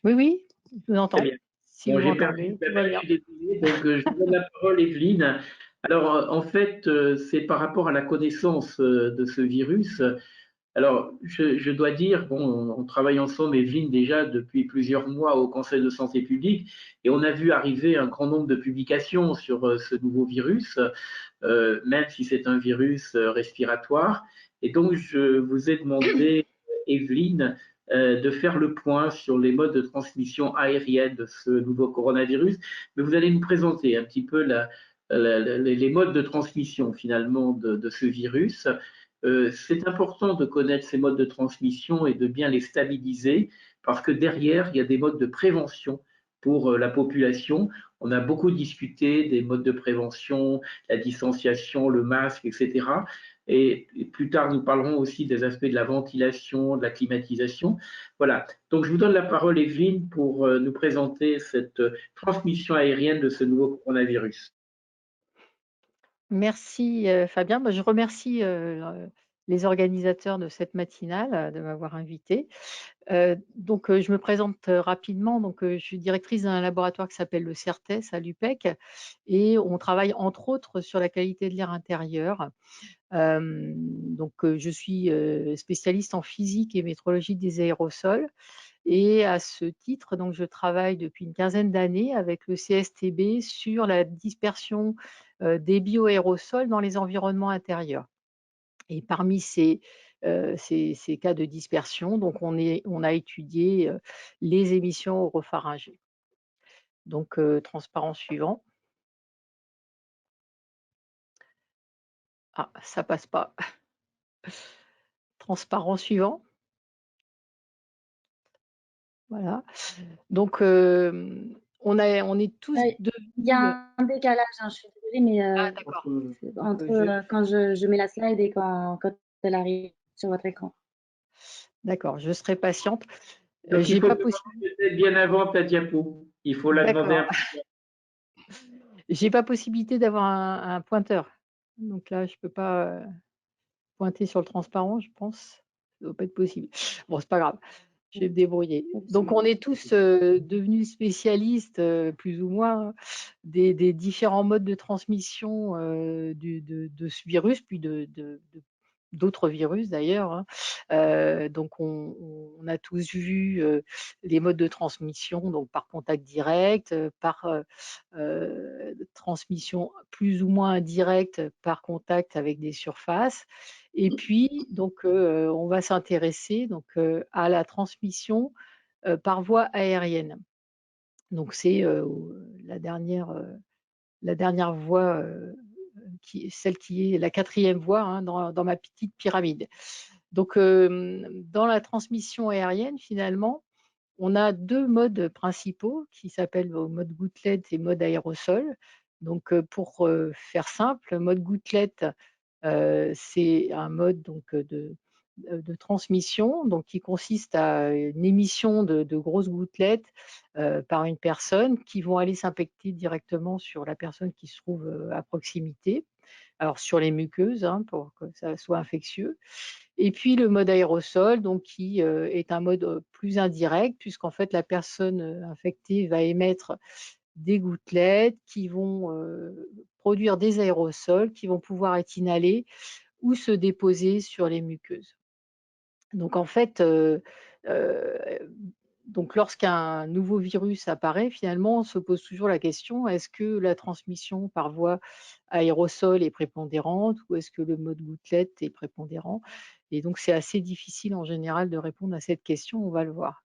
Oui, oui, je vous Très entends. bien. Si Bon, vous j'ai perdu, m'entendez, ben, tout va je bien. suis désolé, donc je vous donne la parole, Evelyne. Alors, en fait, c'est par rapport à la connaissance de ce virus. Alors, je dois dire, bon, on travaille ensemble, Evelyne, déjà depuis plusieurs mois au Conseil de santé publique, et on a vu arriver un grand nombre de publications sur ce nouveau virus, même si c'est un virus respiratoire. Et donc, je vous ai demandé, Evelyne, de faire le point sur les modes de transmission aérienne de ce nouveau coronavirus. Mais vous allez nous présenter un petit peu les modes de transmission finalement de ce virus. C'est important de connaître ces modes de transmission et de bien les stabiliser parce que derrière, il y a des modes de prévention pour la population. On a beaucoup discuté des modes de prévention, la distanciation, le masque, etc. Et plus tard, nous parlerons aussi des aspects de la ventilation, de la climatisation. Voilà. Donc, je vous donne la parole, Evelyne, pour nous présenter cette transmission aérienne de ce nouveau coronavirus. Merci, Fabien. Bah, je remercie, les organisateurs de cette matinale, de m'avoir invitée. Je me présente, rapidement. Je suis directrice d'un laboratoire qui s'appelle le CERTES à l'UPEC et on travaille entre autres sur la qualité de l'air intérieur. Je suis, spécialiste en physique et métrologie des aérosols et à ce titre, je travaille depuis une quinzaine d'années avec le CSTB sur la dispersion, des bioaérosols dans les environnements intérieurs. Et parmi ces cas de dispersion, on a étudié, les émissions oropharyngées. Transparent suivant. Ah, ça passe pas. Transparent suivant. Voilà. On est tous Ouais, il y devenus, a un décalage, hein, je suis désolée, mais ah d'accord. c'est Donc entre je quand je mets la slide et quand elle arrive sur votre écran. D'accord, je serai patiente. Donc, il J'ai faut pas demander possi peut-être bien avant ta diapo. Il faut la demander un D'accord. peu. J'ai pas possibilité d'avoir un pointeur. Donc là, je peux pas, pointer sur le transparent, je pense. Ça doit pas être possible. Bon, c'est pas grave, je vais me débrouiller. Oups. Donc on est tous, devenus spécialistes, plus ou moins, des différents modes de transmission, de ce virus, puis d'autres virus d'ailleurs, hein. On a tous vu, les modes de transmission, donc par contact direct, transmission plus ou moins indirecte par contact avec des surfaces. Et puis on va s'intéresser à la transmission, par voie aérienne. Donc c'est, la dernière voie, celle qui est la quatrième voie, hein, dans ma petite pyramide. Dans la transmission aérienne, finalement, on a 2 modes principaux qui s'appellent mode gouttelette et mode aérosol. Pour, faire simple, mode gouttelette, c'est un mode de transmission qui consiste à une émission de grosses gouttelettes, par une personne qui vont aller s'impacter directement sur la personne qui se trouve, à proximité. Alors sur les muqueuses, hein, pour que ça soit infectieux. Et puis le mode aérosol qui, est un mode, plus indirect puisqu'en fait la personne, infectée va émettre des gouttelettes qui vont, produire des aérosols qui vont pouvoir être inhalés ou se déposer sur les muqueuses. Donc en fait, heu, lorsqu'un nouveau virus apparaît, finalement, on se pose toujours la question: «Est-ce que la transmission par voie aérosol est prépondérante ou est-ce que le mode gouttelette est prépondérant?» Et donc c'est assez difficile en général de répondre à cette question, on va le voir.